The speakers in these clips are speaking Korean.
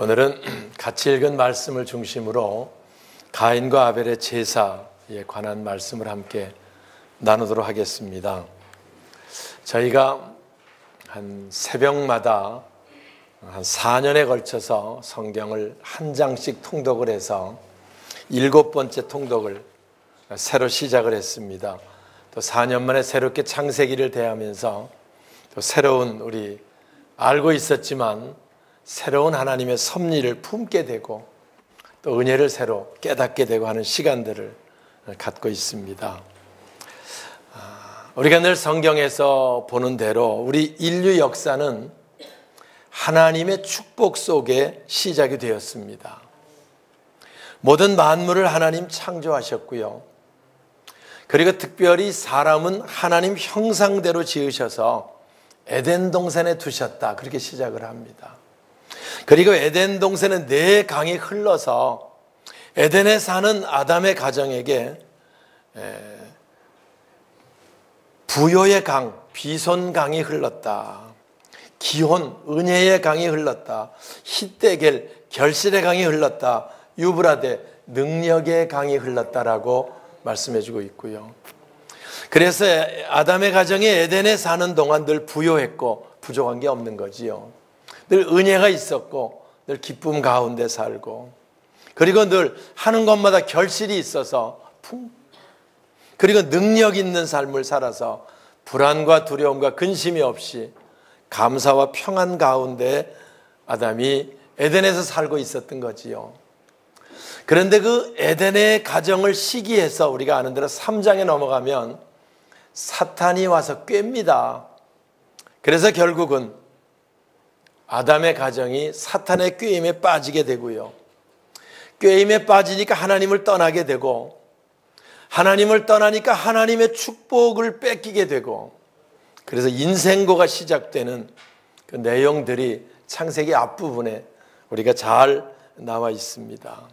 오늘은 같이 읽은 말씀을 중심으로 가인과 아벨의 제사에 관한 말씀을 함께 나누도록 하겠습니다. 저희가 한 새벽마다 한 4년에 걸쳐서 성경을 한 장씩 통독을 해서 7번째 통독을 새로 시작을 했습니다. 또 4년 만에 새롭게 창세기를 대하면서 또 새로운 우리 알고 있었지만 새로운 하나님의 섭리를 품게 되고 또 은혜를 새로 깨닫게 되고 하는 시간들을 갖고 있습니다. 우리가 늘 성경에서 보는 대로 우리 인류 역사는 하나님의 축복 속에 시작이 되었습니다. 모든 만물을 하나님 창조하셨고요. 그리고 특별히 사람은 하나님 형상대로 지으셔서 에덴 동산에 두셨다. 그렇게 시작을 합니다. 그리고 에덴 동산에 네 강이 흘러서 에덴에 사는 아담의 가정에게 부요의 강, 비손 강이 흘렀다. 기혼, 은혜의 강이 흘렀다. 히데겔, 결실의 강이 흘렀다. 유브라데, 능력의 강이 흘렀다라고 말씀해주고 있고요. 그래서 아담의 가정이 에덴에 사는 동안 늘 부요했고 부족한 게 없는 거지요. 늘 은혜가 있었고 늘 기쁨 가운데 살고 그리고 늘 하는 것마다 결실이 있어서 그리고 능력 있는 삶을 살아서 불안과 두려움과 근심이 없이 감사와 평안 가운데 아담이 에덴에서 살고 있었던 거지요. 그런데 그 에덴의 가정을 시기해서 우리가 아는 대로 3장에 넘어가면 사탄이 와서 꿰입니다. 그래서 결국은 아담의 가정이 사탄의 꾀임에 빠지게 되고요. 꾀임에 빠지니까 하나님을 떠나게 되고 하나님을 떠나니까 하나님의 축복을 뺏기게 되고 그래서 인생고가 시작되는 그 내용들이 창세기 앞부분에 우리가 잘 나와 있습니다.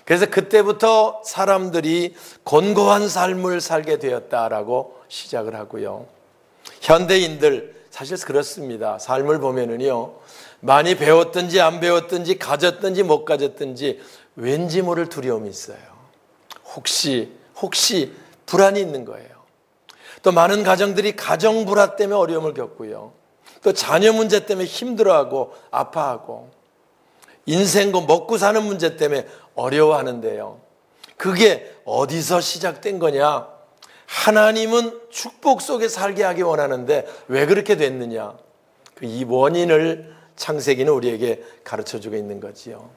그래서 그때부터 사람들이 곤고한 삶을 살게 되었다라고 시작을 하고요. 현대인들 사실 그렇습니다. 삶을 보면은요, 많이 배웠든지 안 배웠든지 가졌든지 못 가졌든지 왠지 모를 두려움이 있어요. 혹시 불안이 있는 거예요. 또 많은 가정들이 가정 불화 때문에 어려움을 겪고요. 또 자녀 문제 때문에 힘들어하고 아파하고 인생고 먹고 사는 문제 때문에 어려워하는데요. 그게 어디서 시작된 거냐? 하나님은 축복 속에 살게 하기 원하는데 왜 그렇게 됐느냐? 이 원인을 창세기는 우리에게 가르쳐주고 있는 거지요.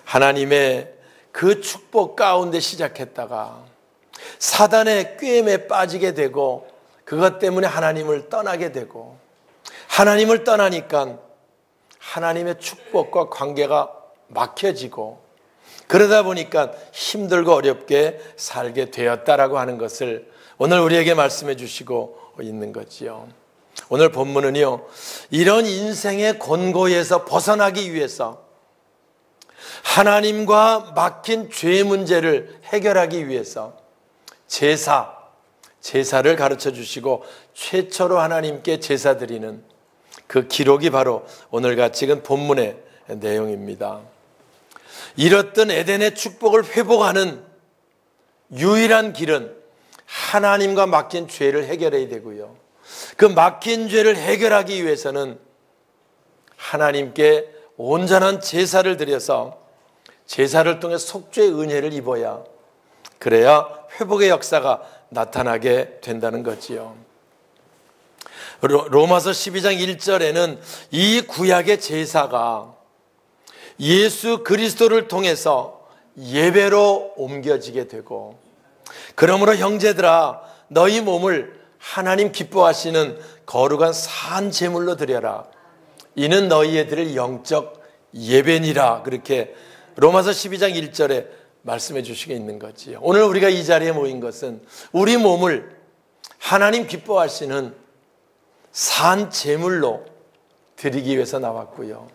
하나님의 그 축복 가운데 시작했다가 사단의 꾀임에 빠지게 되고 그것 때문에 하나님을 떠나게 되고 하나님을 떠나니까 하나님의 축복과 관계가 막혀지고 그러다 보니까 힘들고 어렵게 살게 되었다라고 하는 것을 오늘 우리에게 말씀해 주시고 있는 거지요. 오늘 본문은요, 이런 인생의 곤고에서 벗어나기 위해서 하나님과 막힌 죄 문제를 해결하기 위해서 제사를 가르쳐 주시고 최초로 하나님께 제사 드리는 그 기록이 바로 오늘같이 읽은 본문의 내용입니다. 잃었던 에덴의 축복을 회복하는 유일한 길은 하나님과 막힌 죄를 해결해야 되고요. 그 막힌 죄를 해결하기 위해서는 하나님께 온전한 제사를 드려서 제사를 통해 속죄의 은혜를 입어야 그래야 회복의 역사가 나타나게 된다는 거지요. 로마서 12장 1절에는 이 구약의 제사가 예수 그리스도를 통해서 예배로 옮겨지게 되고 그러므로 형제들아 너희 몸을 하나님 기뻐하시는 거룩한 산 제물로 드려라. 이는 너희들의 영적 예배니라. 그렇게 로마서 12장 1절에 말씀해 주시고 있는 거지요. 오늘 우리가 이 자리에 모인 것은 우리 몸을 하나님 기뻐하시는 산 제물로 드리기 위해서 나왔고요.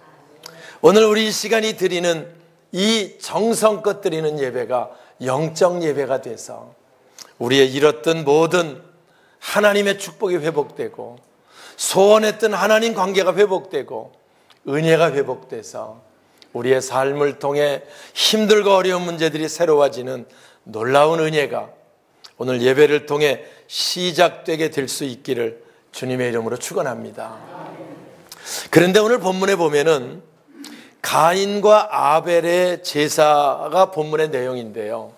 오늘 우리 이 시간이 드리는 이 정성껏 드리는 예배가 영적 예배가 돼서 우리의 잃었던 모든 하나님의 축복이 회복되고 소원했던 하나님 관계가 회복되고 은혜가 회복돼서 우리의 삶을 통해 힘들고 어려운 문제들이 새로워지는 놀라운 은혜가 오늘 예배를 통해 시작되게 될 수 있기를 주님의 이름으로 축원합니다. 그런데 오늘 본문에 보면은 가인과 아벨의 제사가 본문의 내용인데요.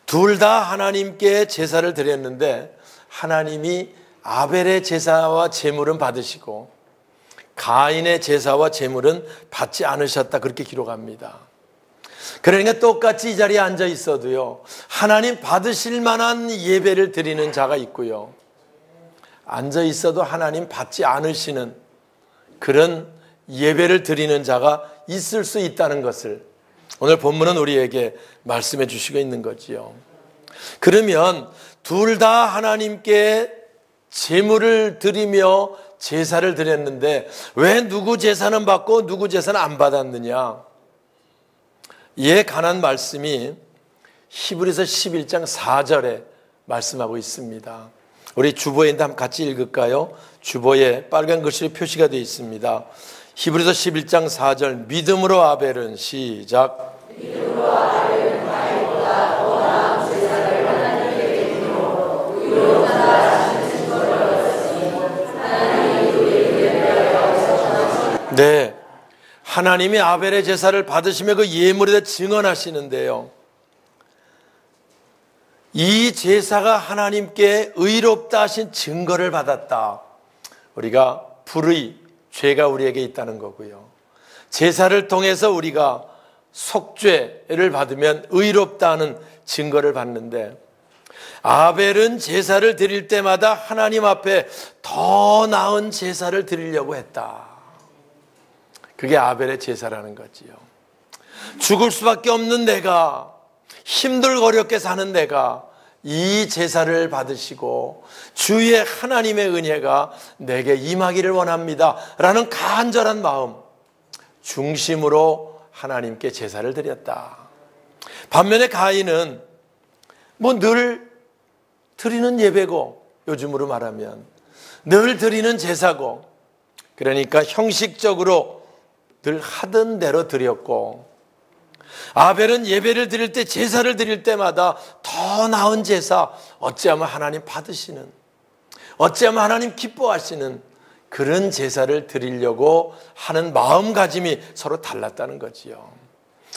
둘 다 하나님께 제사를 드렸는데 하나님이 아벨의 제사와 제물은 받으시고 가인의 제사와 제물은 받지 않으셨다, 그렇게 기록합니다. 그러니까 똑같이 이 자리에 앉아 있어도요, 하나님 받으실 만한 예배를 드리는 자가 있고요, 앉아 있어도 하나님 받지 않으시는 그런 예배를 드리는 자가 있을 수 있다는 것을 오늘 본문은 우리에게 말씀해 주시고 있는 거지요. 그러면 둘 다 하나님께 제물을 드리며 제사를 드렸는데 왜 누구 제사는 받고 누구 제사는 안 받았느냐? 이에 관한 말씀이 히브리서 11장 4절에 말씀하고 있습니다. 우리 주보에 한번 같이 읽을까요? 주보에 빨간 글씨로 표시가 되어 있습니다. 히브리서 11장 4절, 믿음으로 아벨은, 시작, 믿음으로 아벨은 가인보다 더 나은 제사를 하나님께 드리므로 의롭다 하시는 증거를 얻었으니 하나님이 그의 예배하여. 네, 하나님이 아벨의 제사를 받으시며 그 예물에 대해 증언하시는데요, 이 제사가 하나님께 의롭다 하신 증거를 받았다. 우리가 불의, 죄가 우리에게 있다는 거고요, 제사를 통해서 우리가 속죄를 받으면 의롭다 하는 증거를 받는데, 아벨은 제사를 드릴 때마다 하나님 앞에 더 나은 제사를 드리려고 했다. 그게 아벨의 제사라는 거지요. 죽을 수밖에 없는 내가, 힘들고 어렵게 사는 내가 이 제사를 받으시고 주의 하나님의 은혜가 내게 임하기를 원합니다 라는 간절한 마음 중심으로 하나님께 제사를 드렸다. 반면에 가인은 뭐 늘 드리는 예배고, 요즘으로 말하면 늘 드리는 제사고, 그러니까 형식적으로 늘 하던 대로 드렸고, 아벨은 예배를 드릴 때, 제사를 드릴 때마다 더 나은 제사, 어찌하면 하나님 받으시는, 어찌하면 하나님 기뻐하시는 그런 제사를 드리려고 하는 마음가짐이 서로 달랐다는 거지요.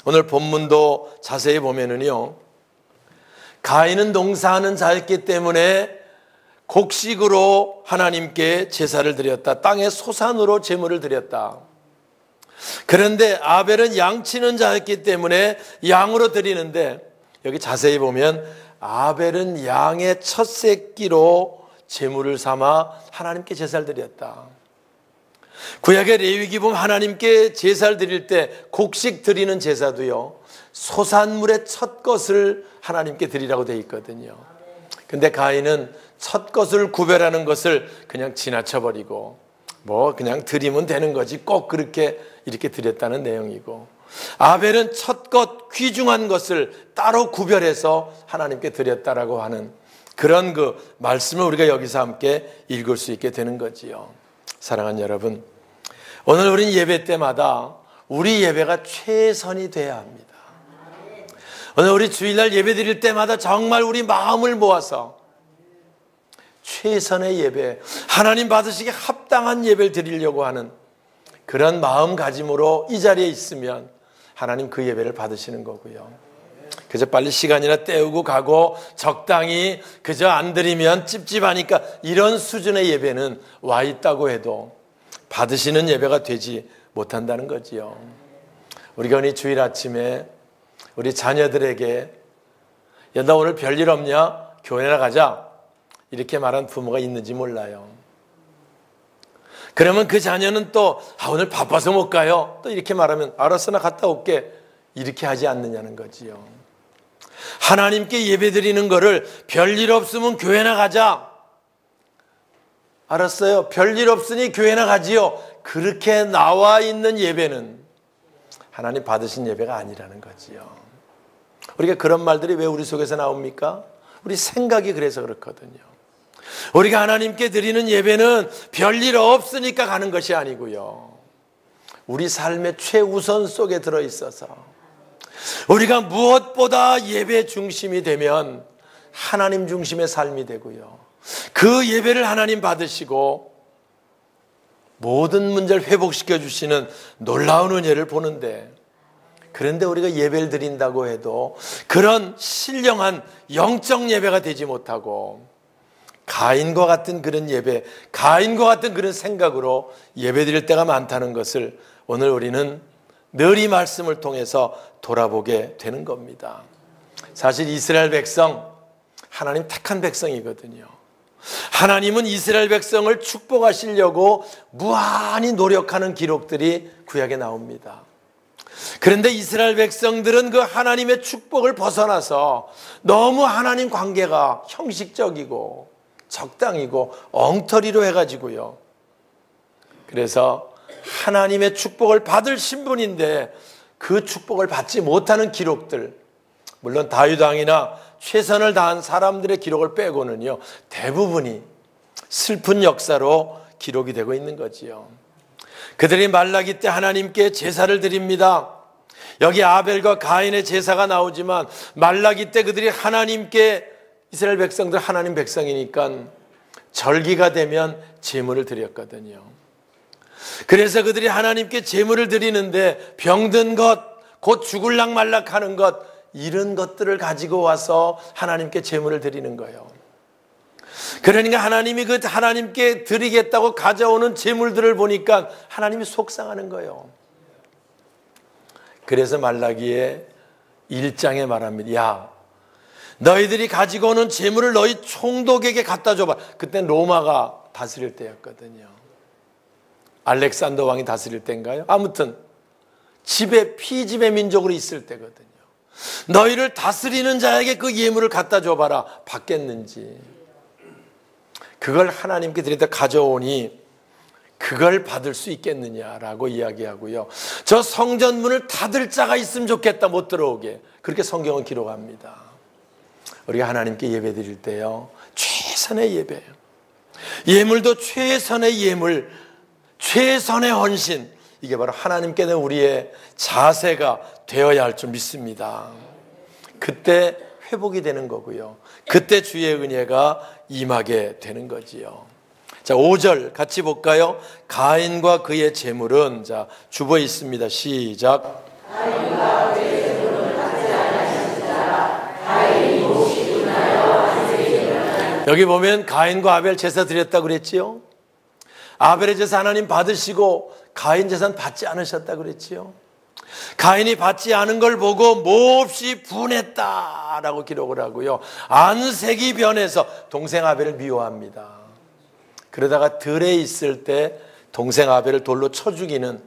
오늘 본문도 자세히 보면은요, 가인은 농사하는 자였기 때문에 곡식으로 하나님께 제사를 드렸다. 땅의 소산으로 제물을 드렸다. 그런데 아벨은 양치는 자였기 때문에 양으로 드리는데, 여기 자세히 보면 아벨은 양의 첫 새끼로 제물을 삼아 하나님께 제사를 드렸다. 구약의 레위기 보면 하나님께 제사를 드릴 때 곡식 드리는 제사도요, 소산물의 첫 것을 하나님께 드리라고 되어 있거든요. 근데 가인은 첫 것을 구별하는 것을 그냥 지나쳐버리고 뭐 그냥 드리면 되는 거지, 꼭 그렇게 이렇게 드렸다는 내용이고, 아벨은 첫 것, 귀중한 것을 따로 구별해서 하나님께 드렸다라고 하는 그런 그 말씀을 우리가 여기서 함께 읽을 수 있게 되는 거지요. 사랑하는 여러분, 오늘 우리는 예배 때마다 우리 예배가 최선이 돼야 합니다. 오늘 우리 주일날 예배 드릴 때마다 정말 우리 마음을 모아서 최선의 예배, 하나님 받으시기에 합당한 예배를 드리려고 하는 그런 마음가짐으로 이 자리에 있으면 하나님 그 예배를 받으시는 거고요. 그저 빨리 시간이나 때우고 가고 적당히 그저 안 드리면 찝찝하니까 이런 수준의 예배는 와 있다고 해도 받으시는 예배가 되지 못한다는 거지요. 우리가 오늘 주일 아침에 우리 자녀들에게, 야, 나 오늘 별일 없냐? 교회나 가자, 이렇게 말한 부모가 있는지 몰라요. 그러면 그 자녀는 또 오늘 바빠서 못 가요, 또 이렇게 말하면 알았어, 나 갔다 올게, 이렇게 하지 않느냐는 거지요. 하나님께 예배 드리는 거를 별일 없으면 교회나 가자, 알았어요, 별일 없으니 교회나 가지요, 그렇게 나와 있는 예배는 하나님 받으신 예배가 아니라는 거지요. 우리가 그런 말들이 왜 우리 속에서 나옵니까? 우리 생각이 그래서 그렇거든요. 우리가 하나님께 드리는 예배는 별일 없으니까 가는 것이 아니고요, 우리 삶의 최우선 속에 들어있어서 우리가 무엇보다 예배 중심이 되면 하나님 중심의 삶이 되고요, 그 예배를 하나님 받으시고 모든 문제를 회복시켜 주시는 놀라운 은혜를 보는데, 그런데 우리가 예배를 드린다고 해도 그런 신령한 영적 예배가 되지 못하고 가인과 같은 그런 예배, 가인과 같은 그런 생각으로 예배 드릴 때가 많다는 것을 오늘 우리는 늘 이 말씀을 통해서 돌아보게 되는 겁니다. 사실 이스라엘 백성, 하나님 택한 백성이거든요. 하나님은 이스라엘 백성을 축복하시려고 무한히 노력하는 기록들이 구약에 나옵니다. 그런데 이스라엘 백성들은 그 하나님의 축복을 벗어나서 너무 하나님 관계가 형식적이고 적당이고 엉터리로 해가지고요, 그래서 하나님의 축복을 받을 신분인데 그 축복을 받지 못하는 기록들, 물론 다윗 왕이나 최선을 다한 사람들의 기록을 빼고는요, 대부분이 슬픈 역사로 기록이 되고 있는 거지요. 그들이 말라기 때 하나님께 제사를 드립니다. 여기 아벨과 가인의 제사가 나오지만 말라기 때 그들이 하나님께, 이스라엘 백성들 하나님 백성이니까 절기가 되면 제물을 드렸거든요. 그래서 그들이 하나님께 제물을 드리는데 병든 것, 곧 죽을락 말락 하는 것, 이런 것들을 가지고 와서 하나님께 제물을 드리는 거예요. 그러니까 하나님이 그 하나님께 드리겠다고 가져오는 제물들을 보니까 하나님이 속상하는 거예요. 그래서 말라기의 1장에 말합니다. 야, 너희들이 가지고 오는 제물을 너희 총독에게 갖다 줘봐. 그때 로마가 다스릴 때였거든요. 알렉산더 왕이 다스릴 때인가요? 아무튼 피지배 민족으로 있을 때거든요. 너희를 다스리는 자에게 그 예물을 갖다 줘봐라. 받겠는지. 그걸 하나님께 드리다 가져오니 그걸 받을 수 있겠느냐라고 이야기하고요, 저 성전문을 닫을 자가 있으면 좋겠다, 못 들어오게. 그렇게 성경은 기록합니다. 우리가 하나님께 예배 드릴 때요, 최선의 예배, 예물도 최선의 예물, 최선의 헌신, 이게 바로 하나님께 대한 우리의 자세가 되어야 할 줄 믿습니다. 그때 회복이 되는 거고요, 그때 주의 은혜가 임하게 되는 거지요. 자, 5절 같이 볼까요? 가인과 그의 제물은, 자, 주보에 있습니다. 시작. 가인과 그의 제물은 받지 아니하신지라. 가인이 몹시 분하여 안색이. 여기 보면 가인과 아벨 제사 드렸다고 그랬지요. 아벨의 제사 하나님 받으시고 가인 제사는 받지 않으셨다고 그랬지요. 가인이 받지 않은 걸 보고 몹시 분했다라고 기록을 하고요, 안색이 변해서 동생 아벨을 미워합니다. 그러다가 들에 있을 때 동생 아벨을 돌로 쳐 죽이는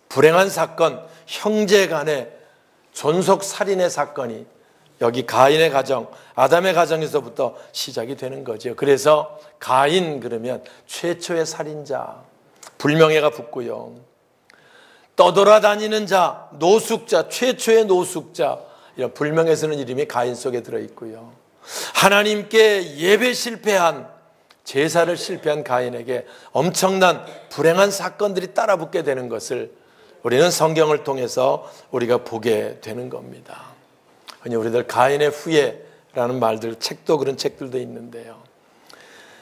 불행한 사건, 형제 간의 존속 살인의 사건이 여기 가인의 가정, 아담의 가정에서부터 시작이 되는 거죠. 그래서 가인 그러면 최초의 살인자, 불명예가 붙고요, 떠돌아다니는 자, 노숙자, 최초의 노숙자, 이런 불명예 쓰는 이름이 가인 속에 들어있고요, 하나님께 예배 실패한, 제사를 실패한 가인에게 엄청난 불행한 사건들이 따라붙게 되는 것을 우리는 성경을 통해서 우리가 보게 되는 겁니다. 흔히 우리들 가인의 후예라는 말들, 책도 그런 책들도 있는데요,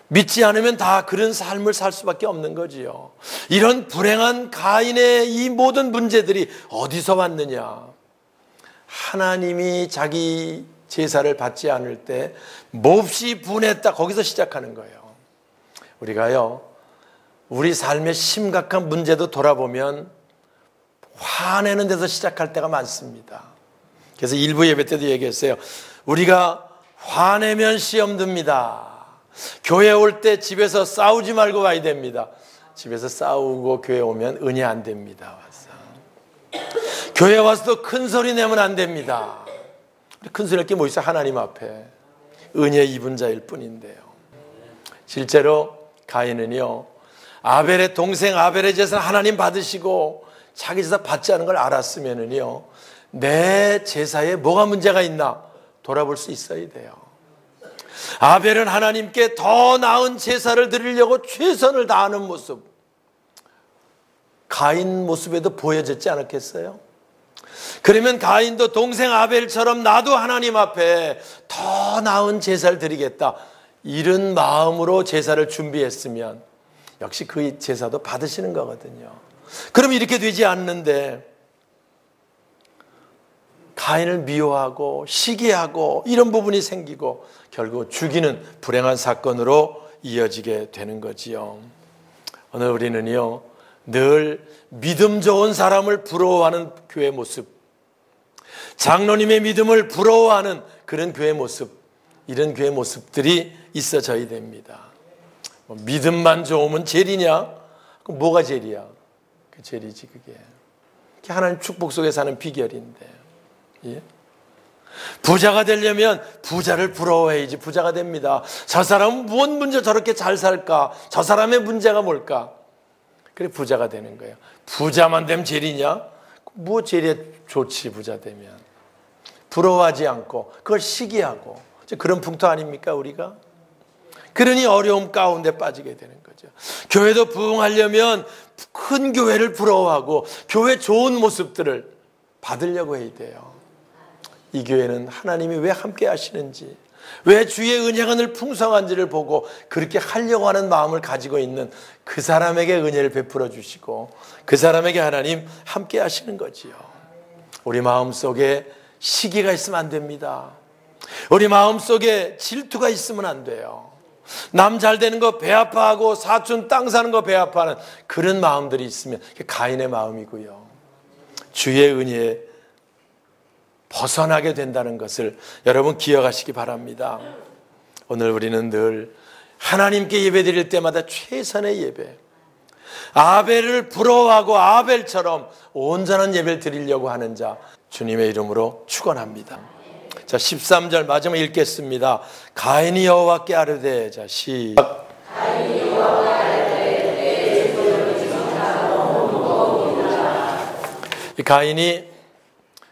믿지 않으면 다 그런 삶을 살 수밖에 없는 거지요. 이런 불행한 가인의 이 모든 문제들이 어디서 왔느냐? 하나님이 자기 제사를 받지 않을 때 몹시 분했다, 거기서 시작하는 거예요. 우리가요, 우리 삶의 심각한 문제도 돌아보면 화내는 데서 시작할 때가 많습니다. 그래서 일부 예배 때도 얘기했어요. 우리가 화내면 시험 듭니다. 교회 올 때 집에서 싸우지 말고 와야 됩니다. 집에서 싸우고 교회 오면 은혜 안 됩니다. 와서. 교회 와서도 큰 소리 내면 안 됩니다. 큰 소리 낼 게 뭐 있어요? 하나님 앞에 은혜 입은 자일 뿐인데요. 실제로 가인은요, 아벨의 동생 아벨의 제사 하나님 받으시고 자기 제사 받지 않은 걸 알았으면은요, 내 제사에 뭐가 문제가 있나 돌아볼 수 있어야 돼요. 아벨은 하나님께 더 나은 제사를 드리려고 최선을 다하는 모습, 가인 모습에도 보여졌지 않았겠어요? 그러면 가인도 동생 아벨처럼 나도 하나님 앞에 더 나은 제사를 드리겠다, 이런 마음으로 제사를 준비했으면 역시 그 제사도 받으시는 거거든요. 그럼 이렇게 되지 않는데 가인을 미워하고 시기하고 이런 부분이 생기고 결국 죽이는 불행한 사건으로 이어지게 되는 거지요. 오늘 우리는요, 늘 믿음 좋은 사람을 부러워하는 교회 모습, 장로님의 믿음을 부러워하는 그런 교회 모습, 이런 교회 모습들이 있어져야 됩니다. 믿음만 좋으면 젤이냐? 그럼 뭐가 젤이야? 그 젤이지 그게. 하나님 축복 속에 사는 비결인데. 예? 부자가 되려면 부자를 부러워해야지 부자가 됩니다. 저 사람은 무슨 문제 저렇게 잘 살까? 저 사람의 문제가 뭘까? 그래 부자가 되는 거예요. 부자만 되면 젤이냐? 뭐 젤이 좋지 부자 되면. 부러워하지 않고 그걸 시기하고 그런 풍토 아닙니까 우리가? 그러니 어려움 가운데 빠지게 되는 거죠. 교회도 부흥하려면 큰 교회를 부러워하고 교회 좋은 모습들을 받으려고 해야 돼요. 이 교회는 하나님이 왜 함께 하시는지, 왜 주의 은혜가 늘 풍성한지를 보고 그렇게 하려고 하는 마음을 가지고 있는 그 사람에게 은혜를 베풀어 주시고 그 사람에게 하나님 함께 하시는 거지요. 우리 마음속에 시기가 있으면 안 됩니다. 우리 마음속에 질투가 있으면 안 돼요. 남 잘 되는 거 배 아파하고 사촌 땅 사는 거 배 아파하는 그런 마음들이 있으면 그게 가인의 마음이고요. 주의 은혜에 벗어나게 된다는 것을 여러분 기억하시기 바랍니다. 오늘 우리는 늘 하나님께 예배 드릴 때마다 최선의 예배, 아벨을 부러워하고 아벨처럼 온전한 예배를 드리려고 하는 자 주님의 이름으로 축원합니다. 자, 13절 마지막 읽겠습니다. 가인이 여호와께 아뢰되, 자, 시작. 가인이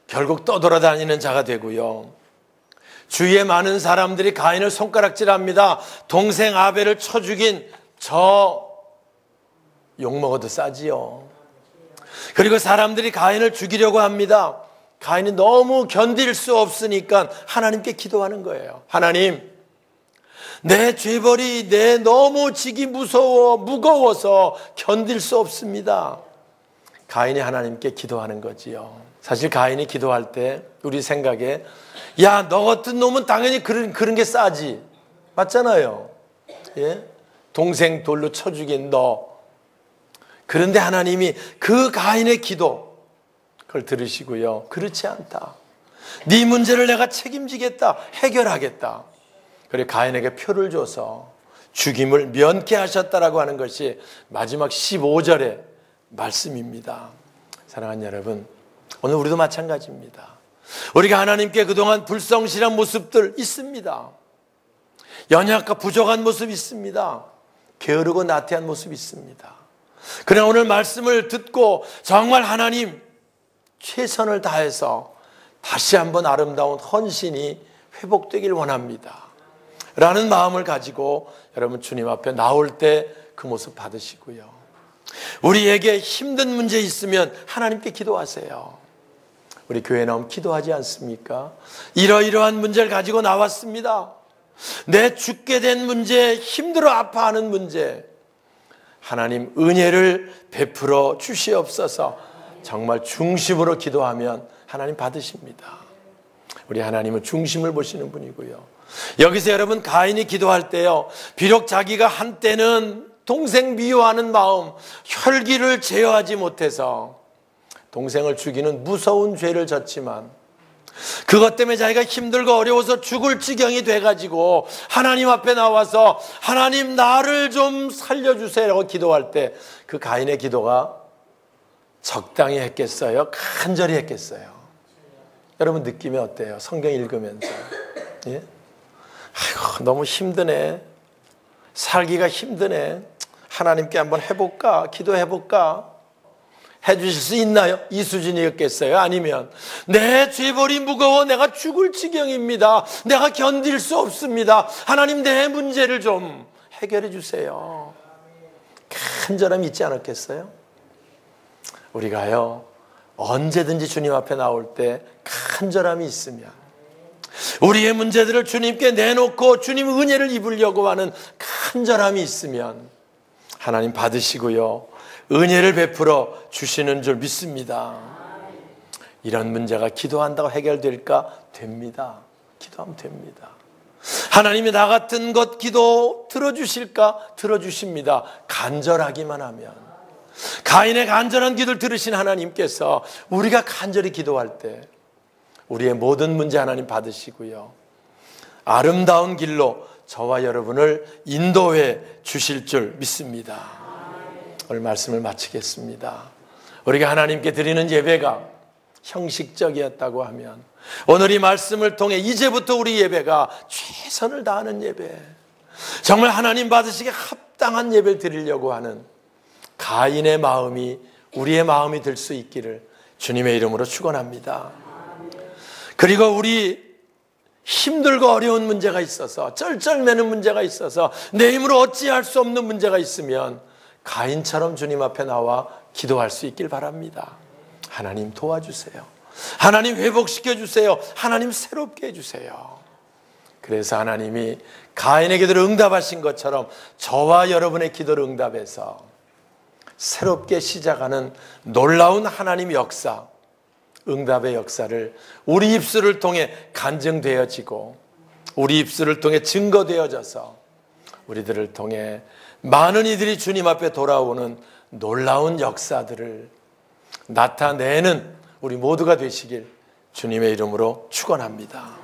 결국 떠돌아다니는 자가 되고요. 주위에 많은 사람들이 가인을 손가락질합니다. 동생 아벨을 쳐 죽인 저 욕먹어도 싸지요. 그리고 사람들이 가인을 죽이려고 합니다. 가인이 너무 견딜 수 없으니까 하나님께 기도하는 거예요. 하나님, 내 죄벌이 내 너무 지기 무거워서 견딜 수 없습니다. 가인이 하나님께 기도하는 거지요. 사실 가인이 기도할 때 우리 생각에 야, 너 같은 놈은 당연히 그런 게 싸지. 맞잖아요. 예? 동생 돌로 쳐 죽인 너. 그런데 하나님이 그 가인의 기도 그걸 들으시고요. 그렇지 않다. 네 문제를 내가 책임지겠다. 해결하겠다. 그리고 가인에게 표를 줘서 죽임을 면케 하셨다라고 하는 것이 마지막 15절의 말씀입니다. 사랑하는 여러분, 오늘 우리도 마찬가지입니다. 우리가 하나님께 그동안 불성실한 모습들 있습니다. 연약과 부족한 모습 있습니다. 게으르고 나태한 모습 있습니다. 그러나 오늘 말씀을 듣고 정말 하나님 최선을 다해서 다시 한번 아름다운 헌신이 회복되길 원합니다 라는 마음을 가지고 여러분 주님 앞에 나올 때 그 모습 받으시고요. 우리에게 힘든 문제 있으면 하나님께 기도하세요. 우리 교회 나오면 기도하지 않습니까? 이러이러한 문제를 가지고 나왔습니다. 내 죽게 된 문제, 힘들어 아파하는 문제, 하나님 은혜를 베풀어 주시옵소서. 정말 중심으로 기도하면 하나님 받으십니다. 우리 하나님은 중심을 보시는 분이고요. 여기서 여러분 가인이 기도할 때요, 비록 자기가 한때는 동생 미워하는 마음, 혈기를 제어하지 못해서 동생을 죽이는 무서운 죄를 졌지만 그것 때문에 자기가 힘들고 어려워서 죽을 지경이 돼가지고 하나님 앞에 나와서 하나님 나를 좀 살려주세요 라고 기도할 때 그 가인의 기도가 적당히 했겠어요? 간절히 했겠어요? 여러분 느낌이 어때요? 성경 읽으면서. 예? 아이고 너무 힘드네. 살기가 힘드네. 하나님께 한번 해볼까? 기도해볼까? 해주실 수 있나요? 이 수준이었겠어요? 아니면 내 죄벌이 무거워 내가 죽을 지경입니다. 내가 견딜 수 없습니다. 하나님 내 문제를 좀 해결해 주세요. 간절함이 있지 않았겠어요? 우리가요, 언제든지 주님 앞에 나올 때 간절함이 있으면, 우리의 문제들을 주님께 내놓고 주님 은혜를 입으려고 하는 간절함이 있으면 하나님 받으시고요, 은혜를 베풀어 주시는 줄 믿습니다. 이런 문제가 기도한다고 해결될까? 됩니다. 기도하면 됩니다. 하나님이 나 같은 것 기도 들어주실까? 들어주십니다. 간절하기만 하면. 가인의 간절한 기도를 들으신 하나님께서 우리가 간절히 기도할 때 우리의 모든 문제 하나님 받으시고요, 아름다운 길로 저와 여러분을 인도해 주실 줄 믿습니다. 오늘 말씀을 마치겠습니다. 우리가 하나님께 드리는 예배가 형식적이었다고 하면 오늘 이 말씀을 통해 이제부터 우리 예배가 최선을 다하는 예배, 정말 하나님 받으시기에 합당한 예배를 드리려고 하는 가인의 마음이 우리의 마음이 될 수 있기를 주님의 이름으로 축원합니다. 그리고 우리 힘들고 어려운 문제가 있어서, 쩔쩔매는 문제가 있어서, 내 힘으로 어찌할 수 없는 문제가 있으면 가인처럼 주님 앞에 나와 기도할 수 있길 바랍니다. 하나님 도와주세요. 하나님 회복시켜 주세요. 하나님 새롭게 해주세요. 그래서 하나님이 가인의 기도를 응답하신 것처럼 저와 여러분의 기도를 응답해서 새롭게 시작하는 놀라운 하나님의 역사, 응답의 역사를 우리 입술을 통해 간증되어지고 우리 입술을 통해 증거되어져서 우리들을 통해 많은 이들이 주님 앞에 돌아오는 놀라운 역사들을 나타내는 우리 모두가 되시길 주님의 이름으로 축원합니다.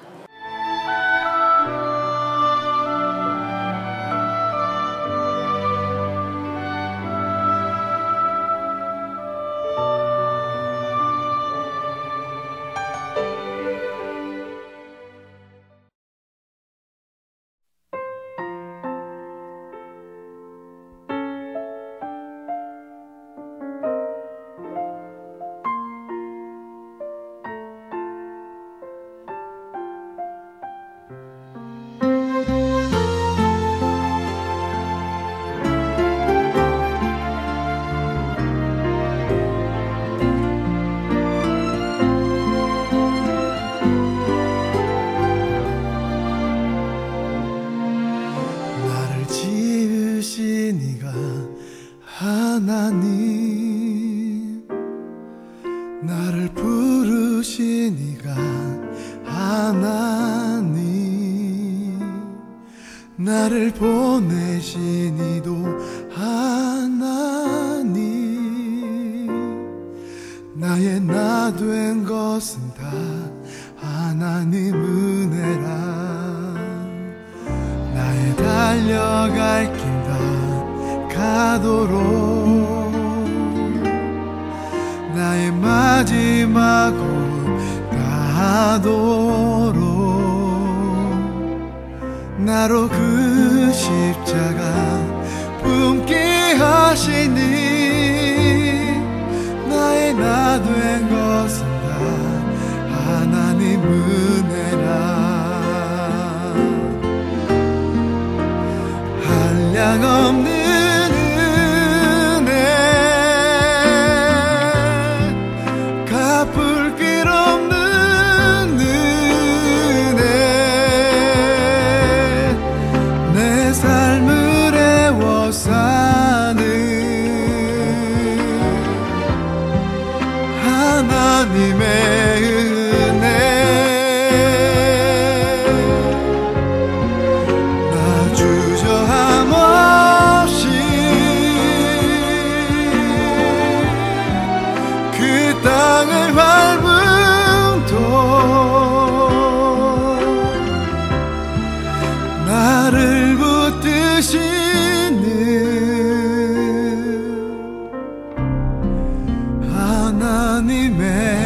하나님, 나를 부르시니가 하나님, 나를 보내시니도 하나님, 나의 나 된 것은 다 하나님 은혜라. 나의 달려갈 길 다 가도록, 나의 마지막 곳 가도록, 나로 그 십자가 품게 하시니, 나의 나 된 것은 다 하나님 은혜라. 한량없는 은혜, 갚을 길 없는 은혜, 내 삶을 애워싸는 하나님의 은혜. 나 주저함 없이 그 땅을 밟은 도 나를 붙드시는 하나님의